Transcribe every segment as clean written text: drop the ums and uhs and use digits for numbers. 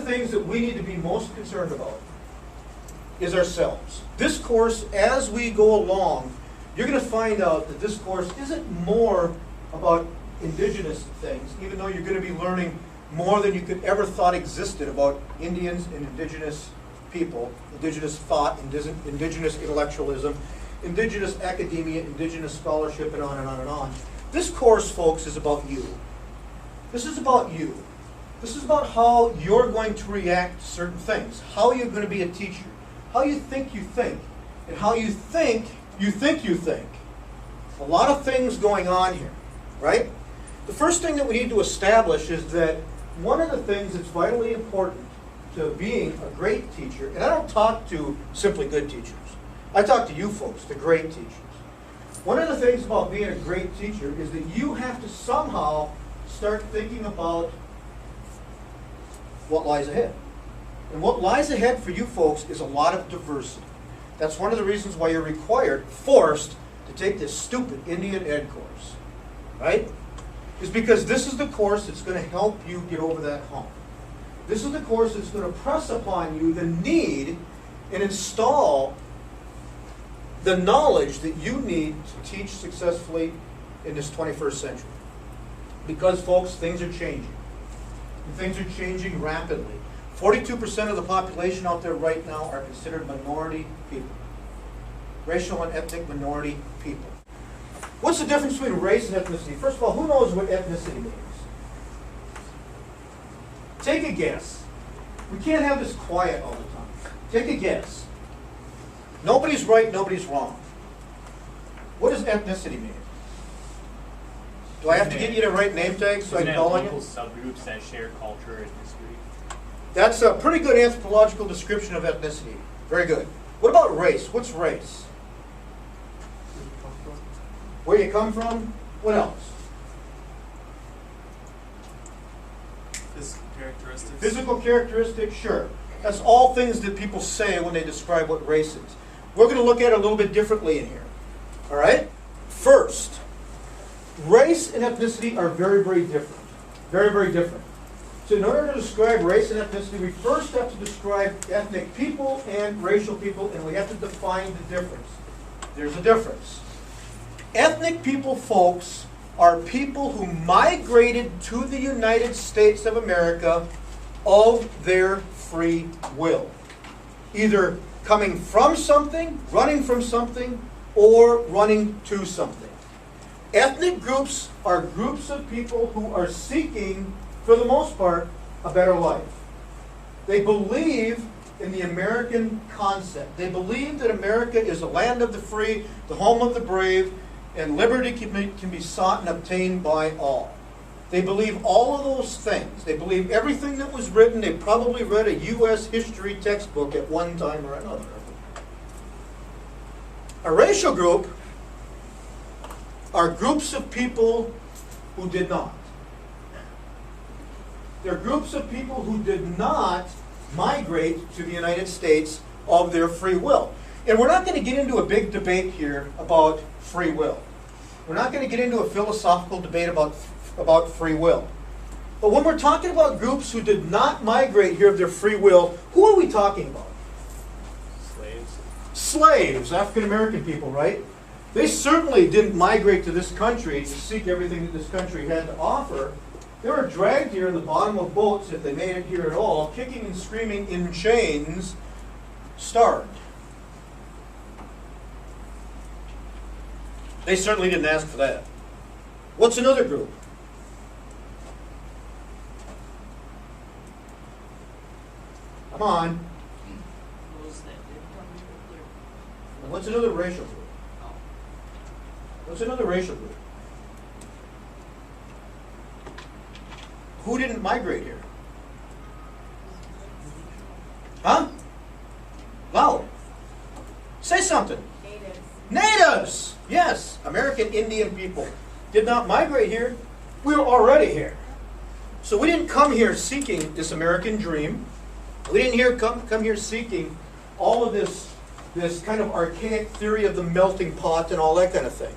the things that we need to be most concerned about is ourselves. This course, as we go along, you're going to find out that this course isn't more about indigenous things, even though you're going to be learning more than you could ever thought existed about Indians and indigenous people, indigenous thought, indigenous intellectualism, indigenous academia, indigenous scholarship, and on and on and on. This course, folks, is about you. This is about you. This is about how you're going to react to certain things, how you're going to be a teacher, how you think, and how you think. A lot of things going on here, right? The first thing that we need to establish is that one of the things that's vitally important to being a great teacher, and I don't talk to simply good teachers, I talk to you folks, the great teachers. One of the things about being a great teacher is that you have to somehow start thinking about what lies ahead. And what lies ahead for you folks is a lot of diversity. That's one of the reasons why you're required, forced, to take this stupid Indian Ed course, right? Is because this is the course that's going to help you get over that hump. This is the course that's going to press upon you the need and install the knowledge that you need to teach successfully in this 21st century. Because, folks, things are changing. And things are changing rapidly. 42% of the population out there right now are considered minority people. Racial and ethnic minority people. What's the difference between race and ethnicity? First of all, who knows what ethnicity means? Take a guess. We can't have this quiet all the time. Take a guess. Nobody's right, nobody's wrong. What does ethnicity mean? Do I have to get you to write name tags so I can call on you? Subgroups that share culture and history. That's a pretty good anthropological description of ethnicity. Very good. What about race? What's race? Where you come from? What else? Physical characteristics. Physical characteristics, sure. That's all things that people say when they describe what race is. We're going to look at it a little bit differently in here. All right? First, race and ethnicity are very, very different. Very, very different. So in order to describe race and ethnicity, we first have to describe ethnic people and racial people, and we have to define the difference. There's a difference. Ethnic people, folks, are people who migrated to the United States of America of their free will. Either coming from something, running from something, or running to something. Ethnic groups are groups of people who are seeking, for the most part, a better life. They believe in the American concept. They believe that America is the land of the free, the home of the brave, and liberty can be sought and obtained by all. They believe all of those things. They believe everything that was written. They probably read a U.S. history textbook at one time or another. A racial group are groups of people who did not. They're groups of people who did not migrate to the United States of their free will. And we're not going to get into a big debate here about free will. We're not going to get into a philosophical debate about free will. But when we're talking about groups who did not migrate here of their free will, who are we talking about? Slaves. Slaves, African American people, right? They certainly didn't migrate to this country to seek everything that this country had to offer. They were dragged here in the bottom of boats, if they made it here at all, kicking and screaming in chains, starved. They certainly didn't ask for that. What's another group? Come on. What's another racial group? What's another racial group? Who didn't migrate here? Huh? Loud. Say something. Natives. Natives! Yes, American Indian people did not migrate here. We were already here. So we didn't come here seeking this American dream. We didn't come here seeking all of this kind of archaic theory of the melting pot and all that kind of thing.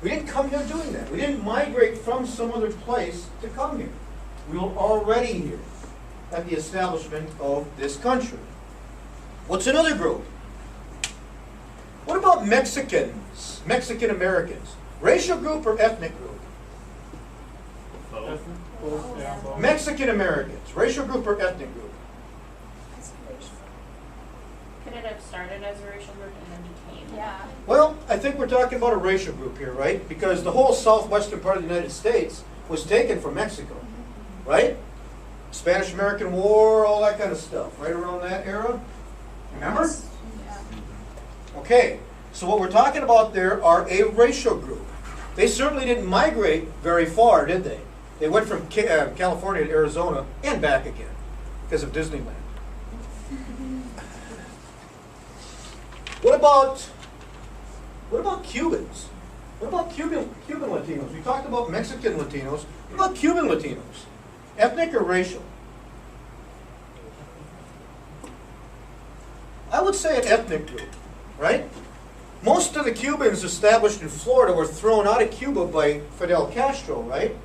We didn't come here doing that. We didn't migrate from some other place to come here. We were already here. at the establishment of this country. What's another group? What about Mexicans, Mexican Americans? Racial group or ethnic group? Both. Mexican Americans, racial group or ethnic group? Could it have started as a racial group and then became? Yeah. Well, I think we're talking about a racial group here, right? Because the whole southwestern part of the United States was taken from Mexico, right? Spanish-American War, all that kind of stuff, right around that era. Remember? Yeah. Okay, so what we're talking about there are a racial group. They certainly didn't migrate very far, did they? They went from California to Arizona and back again because of Disneyland. What about Cubans? What about Cuban Latinos? We talked about Mexican Latinos. What about Cuban Latinos? Ethnic or racial? I would say an ethnic group, right? Most of the Cubans established in Florida were thrown out of Cuba by Fidel Castro, right?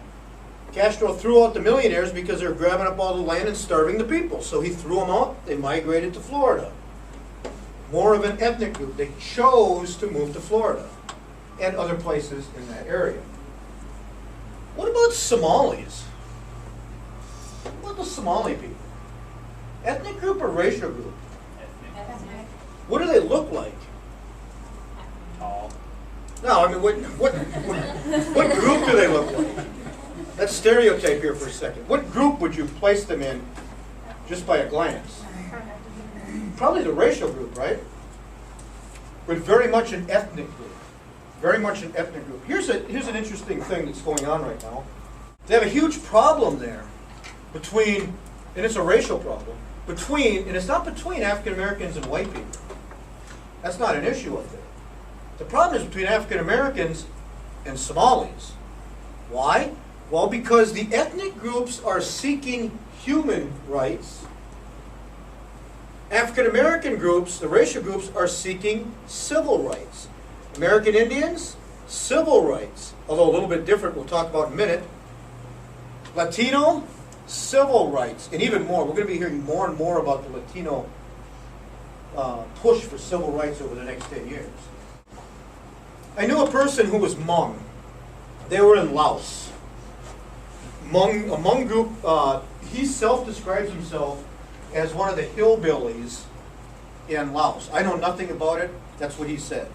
Castro threw out the millionaires because they were grabbing up all the land and starving the people. So he threw them out. They migrated to Florida. More of an ethnic group. They chose to move to Florida and other places in that area. What about Somalis? What about the Somali people? Ethnic group or racial group? Ethnic. What do they look like? Tall. No, I mean, what group do they look like? Let's stereotype here for a second. What group would you place them in just by a glance? Probably the racial group, right? But very much an ethnic group. Very much an ethnic group. Here's an interesting thing that's going on right now. They have a huge problem there between, and it's a racial problem, between, and it's not between African Americans and white people. That's not an issue up there. The problem is between African Americans and Somalis. Why? Well, because the ethnic groups are seeking human rights. African American groups, the racial groups, are seeking civil rights. American Indians, civil rights, although a little bit different, we'll talk about in a minute. Latino, civil rights, and even more. We're going to be hearing more and more about the Latino push for civil rights over the next 10 years. I knew a person who was Hmong. They were in Laos. A Hmong group, he self-describes himself as one of the hillbillies in Laos. I know nothing about it. That's what he says.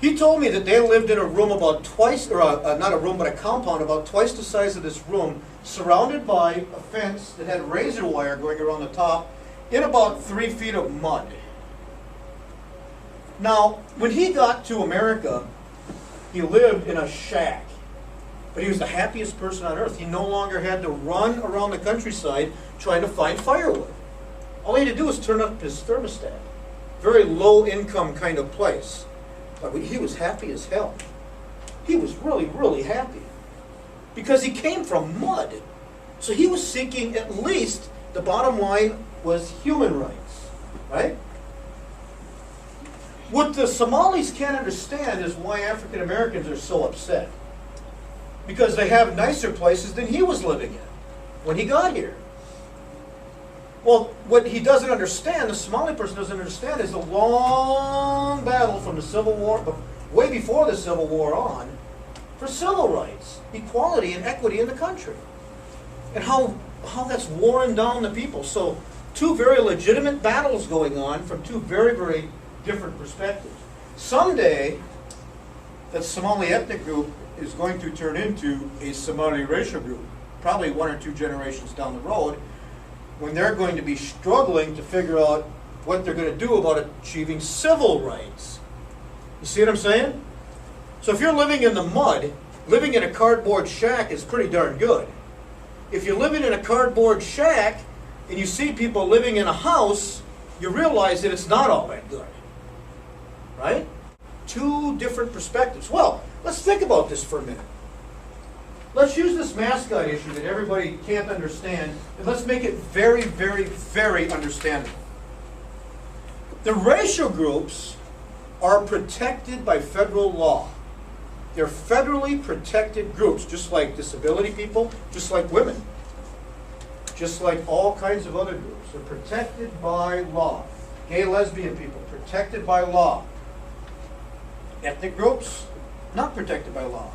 He told me that they lived in a room about twice, or not a room, but a compound about twice the size of this room, surrounded by a fence that had razor wire going around the top, in about 3 feet of mud. Now, when he got to America, he lived in a shack. But he was the happiest person on earth. He no longer had to run around the countryside trying to find firewood. All he had to do was turn up his thermostat. Very low income kind of place. But he was happy as hell. He was really, really happy. Because he came from mud. So he was seeking, at least, the bottom line was human rights. Right? What the Somalis can't understand is why African Americans are so upset. Because they have nicer places than he was living in when he got here. Well, what he doesn't understand, the Somali person doesn't understand, is the long battle from the Civil War, way before the Civil War on, for civil rights, equality, and equity in the country. And how that's worn down the people. So, two very legitimate battles going on from two very, very different perspectives. Someday, that Somali ethnic group is going to turn into a Somali racial group, probably 1 or 2 generations down the road, when they're going to be struggling to figure out what they're going to do about achieving civil rights. You see what I'm saying? So if you're living in the mud, living in a cardboard shack is pretty darn good. If you're living in a cardboard shack and you see people living in a house, you realize that it's not all that good. Right? 2 different perspectives. Well, let's think about this for a minute. Let's use this mascot issue that everybody can't understand, and let's make it very, very, very understandable. The racial groups are protected by federal law. They're federally protected groups, just like disability people, just like women. just like all kinds of other groups. They're protected by law. Gay, lesbian people, protected by law. Ethnic groups, not protected by law.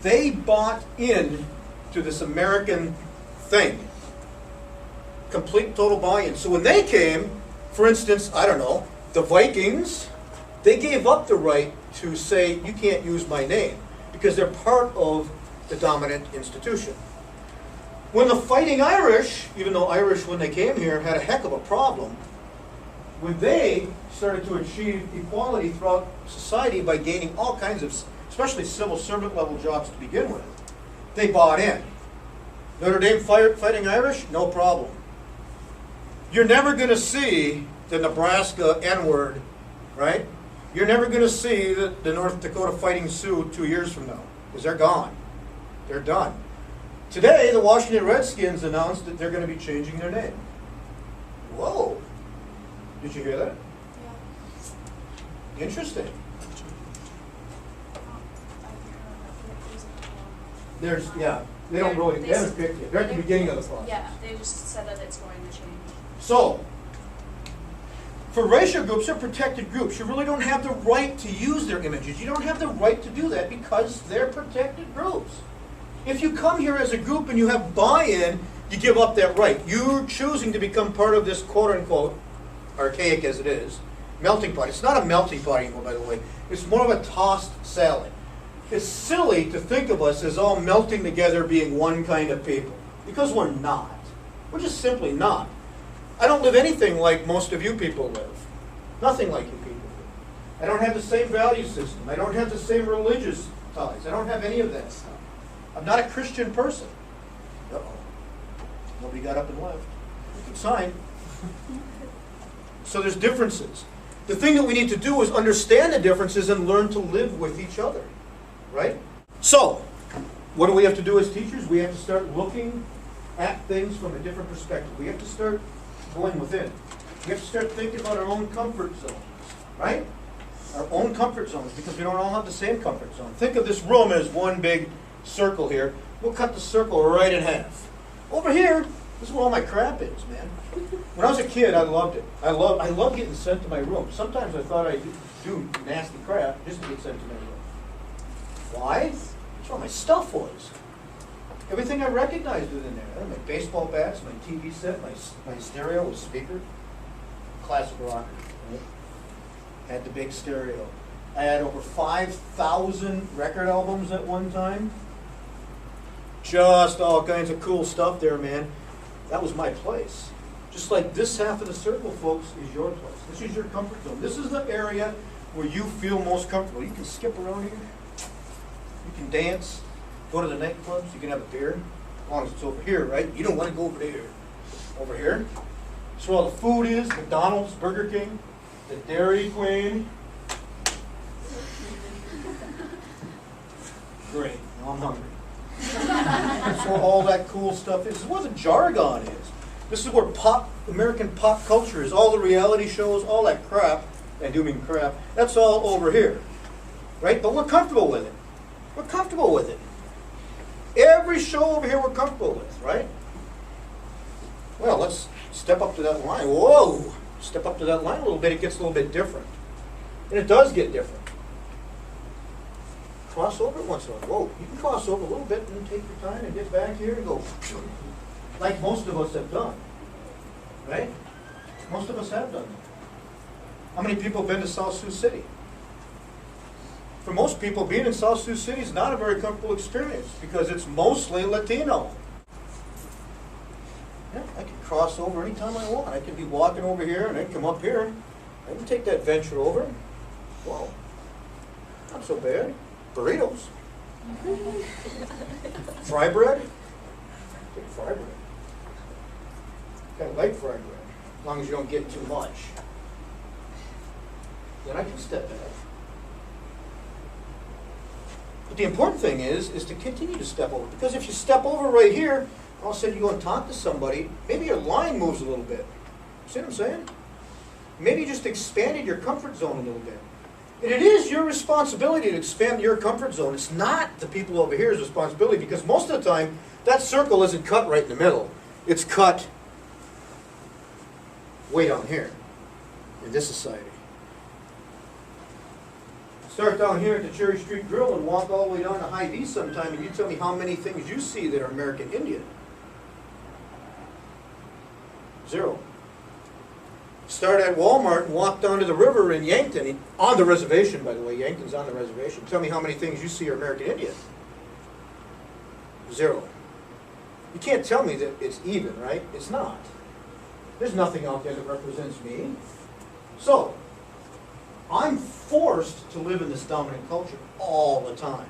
They bought in to this American thing. Complete total buy-in. So when they came, for instance, I don't know, the Vikings, they gave up the right to say, you can't use my name, because they're part of the dominant institution. When the Fighting Irish, even though Irish when they came here had a heck of a problem, when they started to achieve equality throughout society by gaining all kinds of, especially civil servant level jobs to begin with, they bought in. Notre Dame Fighting Irish, no problem. You're never going to see the Nebraska N-word, right? You're never going to see the North Dakota Fighting Sioux 2 years from now, because they're gone. They're done. Today, the Washington Redskins announced that they're going to be changing their name. Whoa. Did you hear that? Yeah. Interesting. There's, yeah, they don't really, they haven't picked it. They're at the beginning of the process. Yeah, they just said that it's going to change. So, for racial groups or protected groups, you really don't have the right to use their images. You don't have the right to do that because they're protected groups. If you come here as a group and you have buy-in, you give up that right. You're choosing to become part of this quote-unquote, archaic as it is, melting pot. It's not a melting pot anymore, by the way. It's more of a tossed salad. It's silly to think of us as all melting together being one kind of people, because we're not. We're just simply not. I don't live anything like most of you people live. Nothing like you people do. I don't have the same value system. I don't have the same religious ties. I don't have any of that stuff. I'm not a Christian person. Uh-oh. Nobody got up and left. Good sign. So there's differences. The thing that we need to do is understand the differences and learn to live with each other. Right? So, what do we have to do as teachers? We have to start looking at things from a different perspective. We have to start going within. We have to start thinking about our own comfort zones. Right? Our own comfort zones, because we don't all have the same comfort zone. Think of this room as one big circle here. We'll cut the circle right in half. Over here, this is where all my crap is, man. When I was a kid, I loved it. I loved getting sent to my room. Sometimes I thought I'd do nasty crap just to get sent to my room. Why? That's where my stuff was. Everything I recognized was in there. I had my baseball bats, my TV set, my stereo with speaker. Classic rocker. Right? Had the big stereo. I had over 5,000 record albums at one time. Just all kinds of cool stuff there, man. That was my place. Just like this half of the circle, folks, is your place. This is your comfort zone. This is the area where you feel most comfortable. You can skip around here. You can dance. Go to the nightclubs. You can have a beer. As long as it's over here, right? You don't want to go over there. Over here. That's where all the food is. McDonald's, Burger King, the Dairy Queen. Great. Now I'm hungry. That's where all that cool stuff is. This is where the jargon is. This is where American pop culture is. All the reality shows, all that crap, I do mean crap, that's all over here. Right? But we're comfortable with it. We're comfortable with it. Every show over here we're comfortable with, right? Well, let's step up to that line. Whoa! Step up to that line a little bit, it gets a little bit different. And it does get different. Cross over it once in a while. Whoa, you can cross over a little bit and then take your time and get back here and go, like most of us have done. Right? Most of us have done that. How many people have been to South Sioux City? For most people, being in South Sioux City is not a very comfortable experience because it's mostly Latino. Yeah, I can cross over anytime I want. I can be walking over here and I can come up here. I can take that venture over. Whoa, not so bad. Burritos. Fry bread? Take fry bread. Kind of like fry bread, as long as you don't get too much. Then I can step back. But the important thing is to continue to step over. Because if you step over right here, all of a sudden you go and talk to somebody, maybe your line moves a little bit. See what I'm saying? Maybe you just expanded your comfort zone a little bit. And it is your responsibility to expand your comfort zone. It's not the people over here's responsibility because most of the time, that circle isn't cut right in the middle. It's cut way down here in this society. Start down here at the Cherry Street Grill and walk all the way down to Hy-Vee sometime, and you tell me how many things you see that are American Indian. Zero. Start at Walmart and walk down to the river in Yankton, on the reservation, by the way. Yankton's on the reservation. Tell me how many things you see are American Indian. Zero. You can't tell me that it's even, right? It's not. There's nothing out there that represents me. So, I'm forced to live in this dominant culture all the time.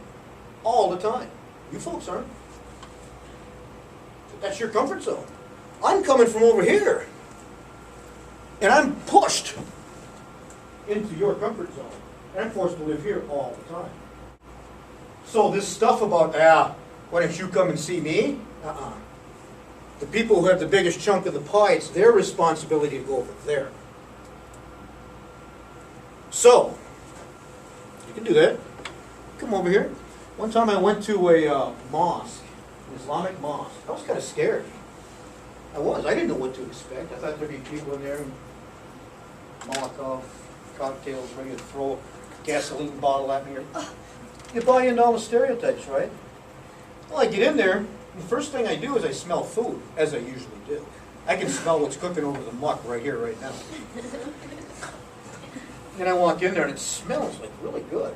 All the time. You folks aren't. That's your comfort zone. I'm coming from over here. And I'm pushed into your comfort zone. And I'm forced to live here all the time. So this stuff about, why don't you come and see me? The people who have the biggest chunk of the pie, it's their responsibility to go over there. So, you can do that. Come over here. One time I went to a mosque, an Islamic mosque. I was kind of scared. I didn't know what to expect. I thought there'd be people in there, and Molotov cocktails, ready to throw a gasoline bottle at me. You buy into all the stereotypes, right? Well, I get in there, the first thing I do is I smell food, as I usually do. I can smell what's cooking over the muck right here, right now. And I walk in there and it smells like really good.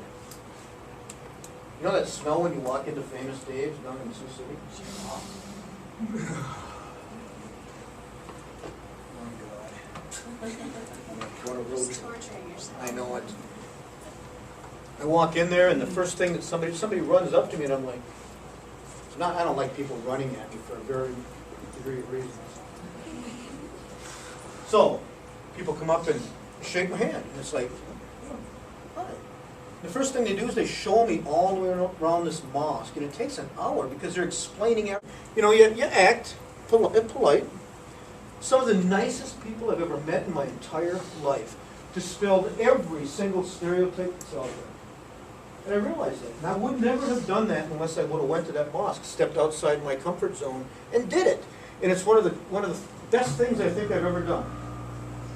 You know that smell when you walk into Famous Dave's down in Sioux City? Oh my God. What a road Just trip. torturing yourself. I know it. I walk in there and the first thing that somebody runs up to me and I'm like, I don't like people running at me for a very degree of reasons. So, people come up and shake my hand, and it's like, hi. The first thing they do is they show me all the way around this mosque, and it takes an hour because they're explaining everything. You know, you act polite. Some of the nicest people I've ever met in my entire life dispelled every single stereotype that's out there. And I realized that. And I would never have done that unless I would have went to that mosque, stepped outside my comfort zone, and did it. And it's one of the best things I think I've ever done.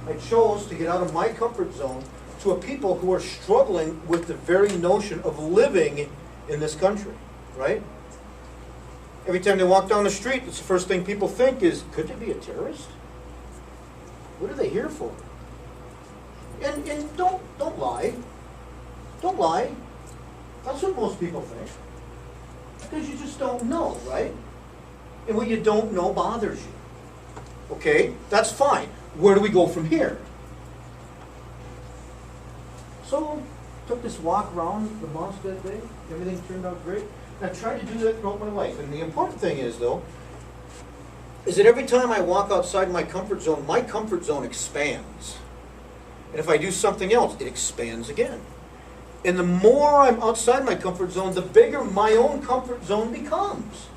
I chose to get out of my comfort zone to a people who are struggling with the very notion of living in this country, right? Every time they walk down the street, it's the first thing people think is, could they be a terrorist? What are they here for? And don't lie. Don't lie. That's what most people think. Because you just don't know, right? And what you don't know bothers you. Okay, that's fine. Where do we go from here? So, took this walk around the mosque that day. Everything turned out great. And I've tried to do that throughout my life. And the important thing is, though, is that every time I walk outside my comfort zone expands. And if I do something else, it expands again. And the more I'm outside my comfort zone, the bigger my own comfort zone becomes.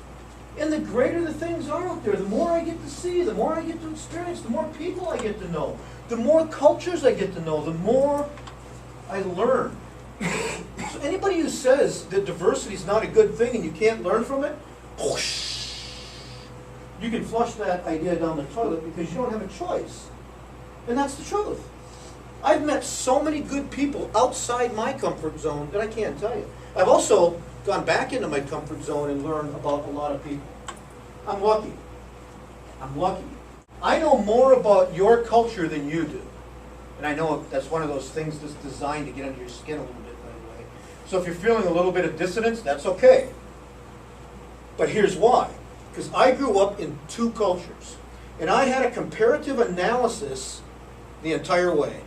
And the greater the things are out there, the more I get to see, the more I get to experience, the more people I get to know, the more cultures I get to know, the more I learn. So anybody who says that diversity is not a good thing and you can't learn from it, you can flush that idea down the toilet because you don't have a choice. And that's the truth. I've met so many good people outside my comfort zone that I can't tell you. I've also gone back into my comfort zone and learned about a lot of people. I'm lucky. I'm lucky. I know more about your culture than you do. And I know that's one of those things that's designed to get under your skin a little bit, by the way. So if you're feeling a little bit of dissonance, that's okay. But here's why. Because I grew up in two cultures. And I had a comparative analysis the entire way.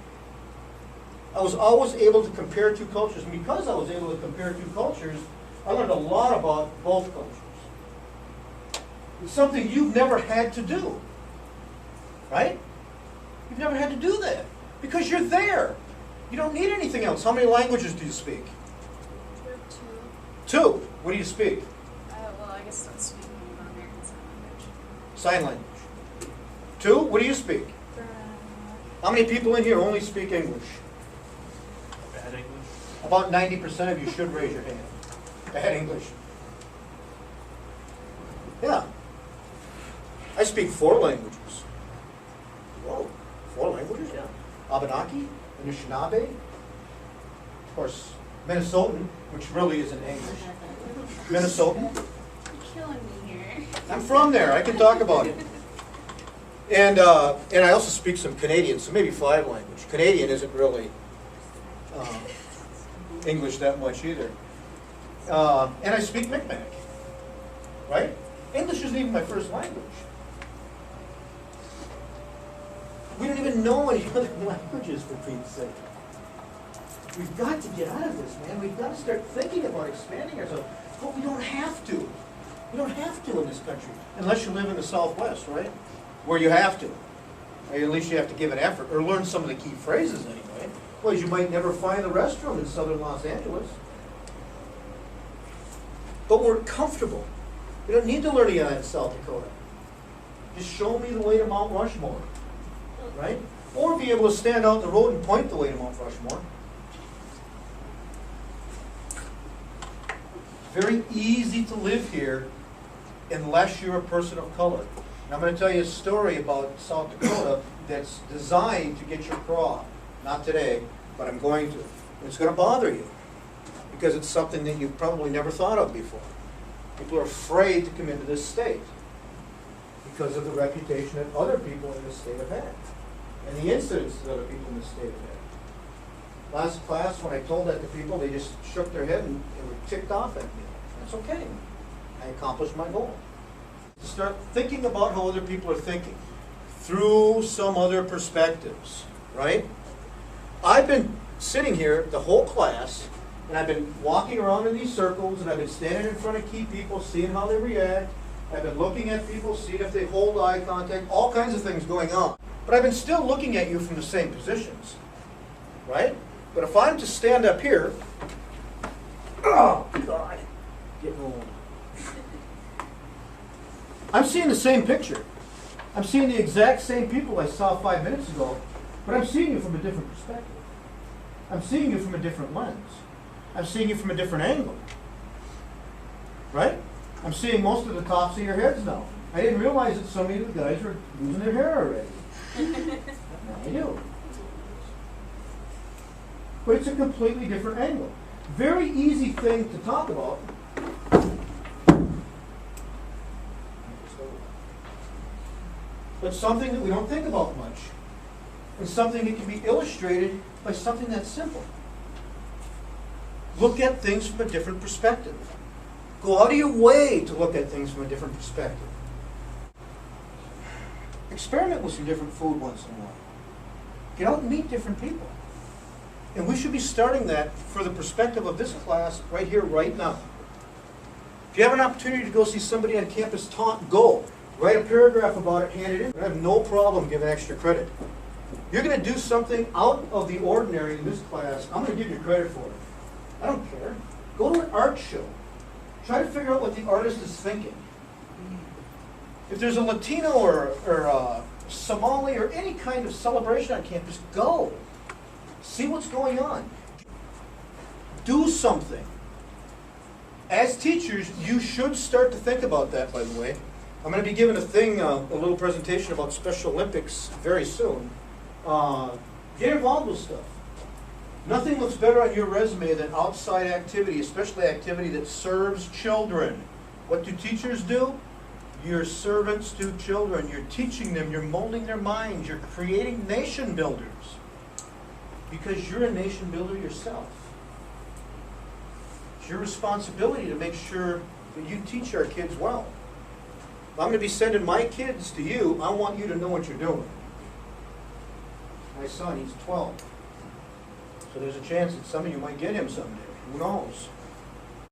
I was always able to compare two cultures. And because I was able to compare two cultures, I learned a lot about both cultures. It's something you've never had to do. Right? You've never had to do that. Because you're there. You don't need anything else. How many languages do you speak? Two. Two. What do you speak? Well, I guess that's speaking of American Sign Language. Sign language. Two. What do you speak? How many people in here only speak English? Bad English. About 90% of you should raise your hand. Bad English. Yeah. I speak 4 languages. Whoa, 4 languages? Yeah. Abenaki, Anishinaabe, of course, Minnesotan, which really isn't English. Minnesotan. You're killing me here. I'm from there, I can talk about it. And I also speak some Canadian, so maybe 5 languages. Canadian isn't really English that much either. And I speak Mi'kmaq, right? English isn't even my first language. We don't even know any other languages, for Pete's sake. We've got to get out of this, man. We've got to start thinking about expanding ourselves. But we don't have to. We don't have to in this country, unless you live in the Southwest, right? Where you have to. Or at least you have to give an effort, or learn some of the key phrases anyway. Otherwise, you might never find the restroom in southern Los Angeles. But we're comfortable. We don't need to learn AI in South Dakota. Just show me the way to Mount Rushmore, right? Or be able to stand out in the road and point the way to Mount Rushmore. Very easy to live here unless you're a person of color. And I'm going to tell you a story about South Dakota that's designed to get your craw. Not today, but I'm going to. It's going to bother you because it's something that you've probably never thought of before. People are afraid to come into this state because of the reputation that other people in this state have had and the incidents that other people in this state have had. Last class, when I told that to people, they just shook their head and they were ticked off at me. That's okay. I accomplished my goal. To start thinking about how other people are thinking through some other perspectives, right? I've been sitting here the whole class, and I've been walking around in these circles, and I've been standing in front of key people, seeing how they react. I've been looking at people, seeing if they hold eye contact, all kinds of things going on. But I've been still looking at you from the same positions, right? But if I'm to stand up here, oh God, getting old. I'm seeing the same picture. I'm seeing the exact same people I saw 5 minutes ago, but I'm seeing you from a different perspective. I'm seeing you from a different lens. I'm seeing you from a different angle. Right? I'm seeing most of the tops of your heads now. I didn't realize that so many of the guys were losing their hair already. Now I do. But it's a completely different angle. Very easy thing to talk about. But something that we don't think about much. And something that can be illustrated by something that's simple. Look at things from a different perspective. Go out of your way to look at things from a different perspective. Experiment with some different food once in a while. Get out and meet different people. And we should be starting that for the perspective of this class right here, right now. If you have an opportunity to go see somebody on campus, go. Write a paragraph about it, hand it in. I have no problem giving extra credit. You're going to do something out of the ordinary in this class, I'm going to give you credit for it. I don't care. Go to an art show. Try to figure out what the artist is thinking. If there's a Latino or a Somali or any kind of celebration on campus, go. See what's going on. Do something. As teachers, you should start to think about that, by the way. I'm going to be giving a little presentation about Special Olympics very soon. Get involved with stuff. Nothing looks better on your resume than outside activity, especially activity that serves children. What do teachers do? You're servants to children. You're teaching them. You're molding their minds. You're creating nation builders. Because you're a nation builder yourself. It's your responsibility to make sure that you teach our kids well. If I'm going to be sending my kids to you, I want you to know what you're doing. My son, he's 12. So there's a chance that some of you might get him someday. Who knows?